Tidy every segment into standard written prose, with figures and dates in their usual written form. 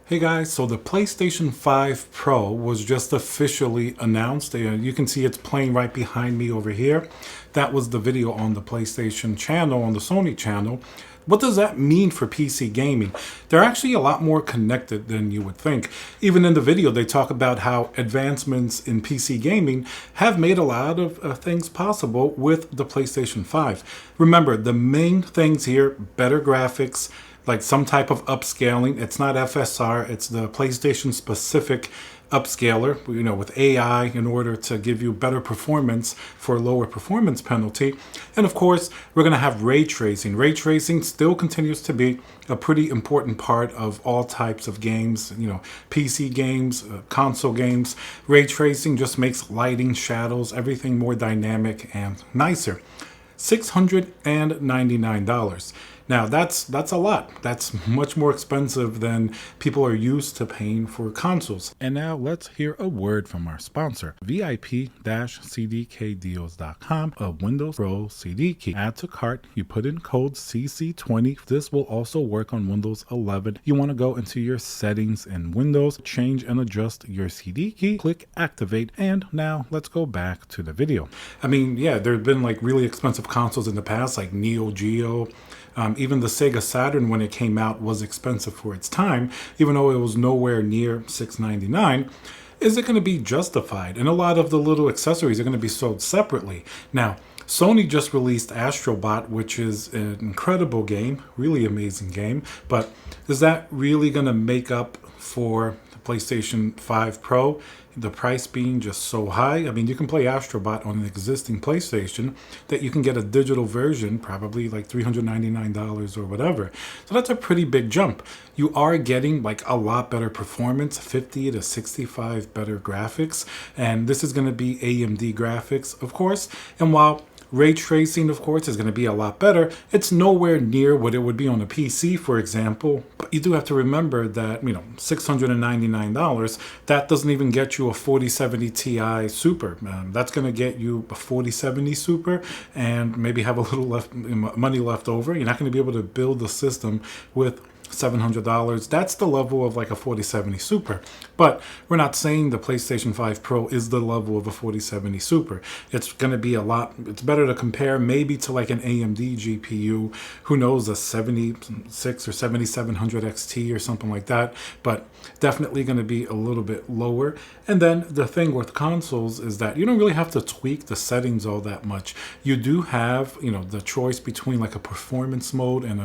Hey guys, so the PlayStation 5 Pro was just officially announced. You can see it's playing right behind me over here. That was the video on the PlayStation channel, on the Sony channel. What does that mean for PC gaming? They're actually a lot more connected than you would think. Even in the video, they talk about how advancements in PC gaming have made a lot of things possible with the PlayStation 5. Remember, the main things here, better graphics, like some type of upscaling. It's not FSR, it's the PlayStation specific upscaler, with AI in order to give you better performance for a lower performance penalty. And of course, we're going to have ray tracing. Ray tracing still continues to be a pretty important part of all types of games, PC games, console games. Ray tracing just makes lighting, shadows, everything more dynamic and nicer. $699. Now that's a lot. That's much more expensive than people are used to paying for consoles. And now let's hear a word from our sponsor, VIP-CDKdeals.com, a Windows Pro CD key. Add to cart, you put in code CC20. This will also work on Windows 11. You want to go into your settings in Windows, change and adjust your CD key, click activate, and now let's go back to the video. I mean, yeah, there have been like really expensive consoles in the past, like Neo Geo. Even the Sega Saturn, when it came out, was expensive for its time, even though it was nowhere near $699. Is it going to be justified? And a lot of the little accessories are going to be sold separately. Now, Sony just released Astrobot, which is an incredible game, really amazing game. But is that really going to make up for the PlayStation 5 Pro? The price being just so high. I mean, you can play Astrobot on an existing PlayStation that you can get a digital version, probably like $399 or whatever. So that's a pretty big jump. You are getting like a lot better performance, 50 to 65 better graphics. And this is going to be AMD graphics, of course. And while ray tracing, of course, is going to be a lot better, it's nowhere near what it would be on a PC, for example. But you do have to remember that, $699, that doesn't even get you a 4070 Ti Super. That's going to get you a 4070 Super and maybe have a little money left over. You're not going to be able to build the system with $700. That's the level of like a 4070 Super. But we're not saying the PlayStation 5 Pro is the level of a 4070 Super. It's going to be it's better to compare maybe to like an AMD GPU, who knows, a 76 or 7700 XT or something like that, but definitely going to be a little bit lower. And then the thing with consoles is that you don't really have to tweak the settings all that much. You do have, the choice between like a performance mode and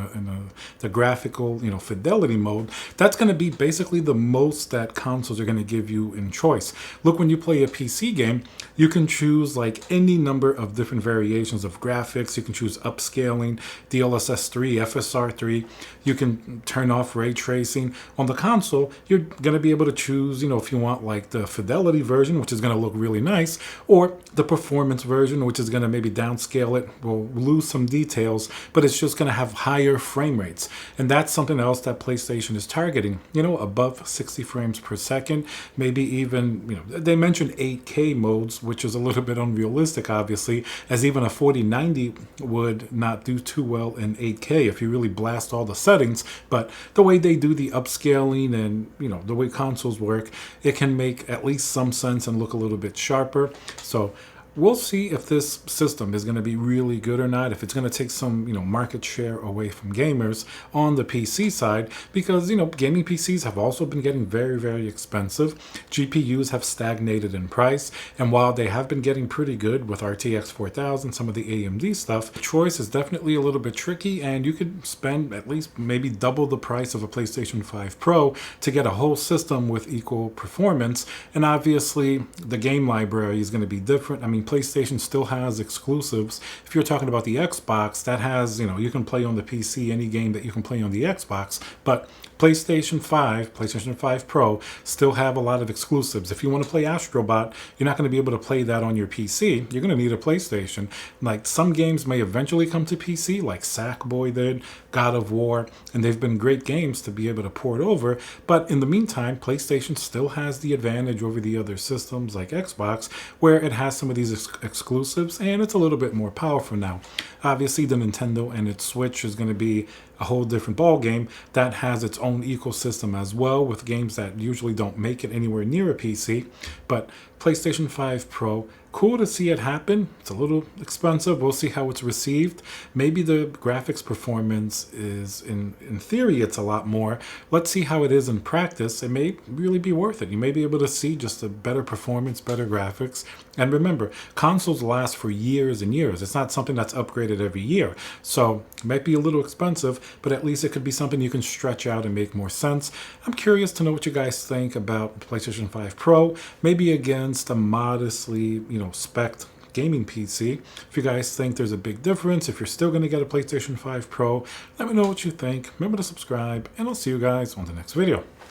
the graphical, fidelity mode. That's going to be basically the most that consoles are going to give you in choice. Look, when you play a PC game, you can choose like any number of different variations of graphics. You can choose upscaling, DLSS 3, FSR 3. You can turn off ray tracing. On the console, you're going to be able to choose, if you want like the fidelity version, which is going to look really nice, or the performance version, which is going to maybe downscale it. We'll lose some details, but it's just going to have higher frame rates. And that's something else that PlayStation is targeting, above 60 frames per second, maybe even, they mentioned 8K modes, which is a little bit unrealistic, obviously, as even a 4090 would not do too well in 8K if you really blast all the settings. But the way they do the upscaling and, the way consoles work, it can make at least some sense and look a little bit sharper. So we'll see if this system is going to be really good or not, if it's going to take some, market share away from gamers on the PC side, because, gaming PCs have also been getting very, very expensive. GPUs have stagnated in price, and while they have been getting pretty good with RTX 4000, some of the AMD stuff, the choice is definitely a little bit tricky, and you could spend at least maybe double the price of a PlayStation 5 Pro to get a whole system with equal performance. And obviously, the game library is going to be different. I mean, PlayStation still has exclusives. If you're talking about the Xbox, that has, you can play on the PC any game that you can play on the Xbox, but PlayStation 5 Pro still have a lot of exclusives. If you want to play Astrobot, you're not going to be able to play that on your PC. You're going to need a PlayStation. Like, some games may eventually come to PC, like Sackboy did, God of War, and they've been great games to be able to port over. But in the meantime, PlayStation still has the advantage over the other systems like Xbox, where it has some of these exclusives, and it's a little bit more powerful now. Obviously, the Nintendo and its Switch is going to be a whole different ball game that has its own ecosystem as well, with games that usually don't make it anywhere near a PC. But PlayStation 5 Pro, cool to see it happen. It's a little expensive. We'll see how it's received. Maybe the graphics performance is, in theory, it's a lot more. Let's see how it is in practice. It may really be worth it. You may be able to see just a better performance, better graphics. And remember, consoles last for years and years. It's not something that's upgraded every year. So it might be a little expensive, but at least it could be something you can stretch out and make more sense. I'm curious to know what you guys think about PlayStation 5 Pro, maybe against a modestly, spec'd gaming PC. If you guys think there's a big difference, if you're still going to get a PlayStation 5 Pro, let me know what you think. Remember to subscribe, and I'll see you guys on the next video.